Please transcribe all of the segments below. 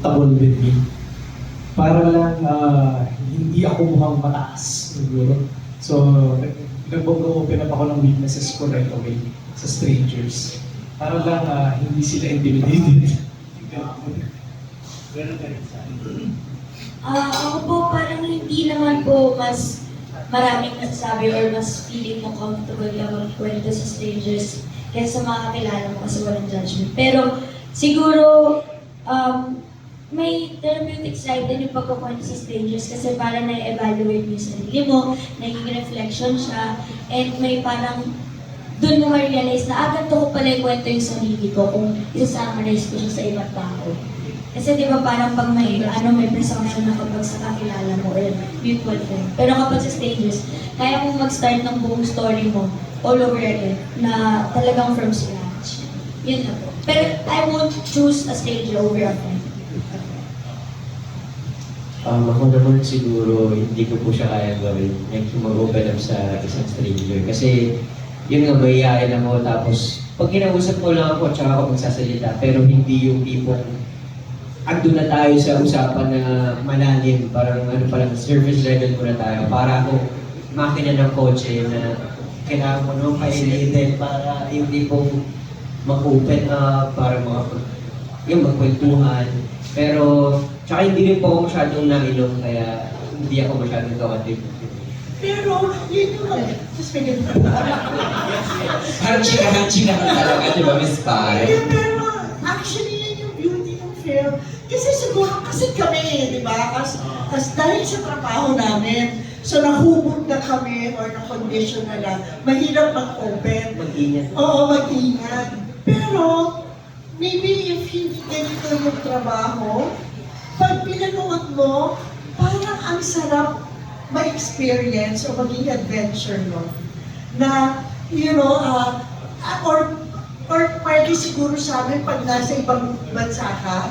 comfortable with me. Para lang hindi ako mukhang mataas siguro. So, nag-open up ako ng weaknesses ko right away sa strangers. Para lang hindi sila intimidated. Ako po parang hindi naman po mas maraming nasasabi or mas feeling mo comfortable ka magkwento sa strangers kaysa mga kakilala mo kasi walang judgment. Pero siguro may therapeutic side din yung pagkukwento sa strangers kasi parang na-evaluate mo yung sarili mo, naging reflection siya, and may parang doon mo ma-realize na ganito ko pala ikwento yung sarili ko kung isa-summarize ko siya sa ibang tao. Kasi di ba parang pag may presumption na kapag sa kakilala mo or mutual friend. Pero kapag sa strangers, kaya mong mag-start ng buong story mo all over again na talagang from scratch. Yun na po. Pero I won't choose a stranger over a friend. Ako naman siguro hindi ko po siya kaya gawin. Mag-open up sa isang stranger. Kasi yun nga, mahihayin ako. Tapos pag kinausap ko lang ako, tsaka ako magsasalita. Pero hindi yung tipong andun na tayo sa usapan na malalim. Parang pa lang, surface level ko na tayo. Para ako makina ng kotse na kailangan mo nung pailitin para yung tipong mag-open up, para yung magkwentuhan. Pero, tsaka hindi rin po ako masyadong nainom, kaya hindi ako masyadong talkative. Pero, yun yung just may ganun. Parang chikahan talaga, di ba, Miss Pai? Pero, actually, yun yung beauty ng film. Kasi siguro, kasi kami, di ba? As dahil sa trabaho namin, so nahubog na kami or na-condition na lang, mahirap mag-open. Mag-ingat. Oo, mag-ingat. Pero, maybe if hindi ganito yung trabaho, pag pinanood mo, parang ang sarap ma-experience o maging adventure mo. Na, you know, or pwede siguro sa amin pag nasa ibang bansa ka,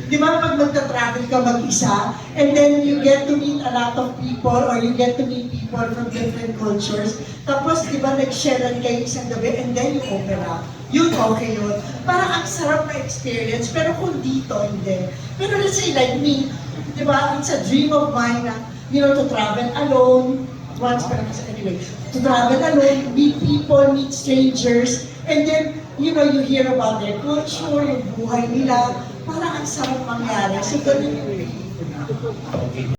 di ba pag magta-travel ka mag-isa, and then you get to meet a lot of people or you get to meet people from different cultures, tapos di ba nag-share kayo isang gabi and then you open up. Yun, okay yun. Parang ang sarap na experience, pero kung dito, hindi. Pero let's say like me, di ba, it's a dream of mine na, you know, to travel alone, once, pero anyway, to travel alone, meet people, meet strangers, and then, you know, you hear about their culture, yung buhay nila, parang ang sarap mangyari. So, ganun yung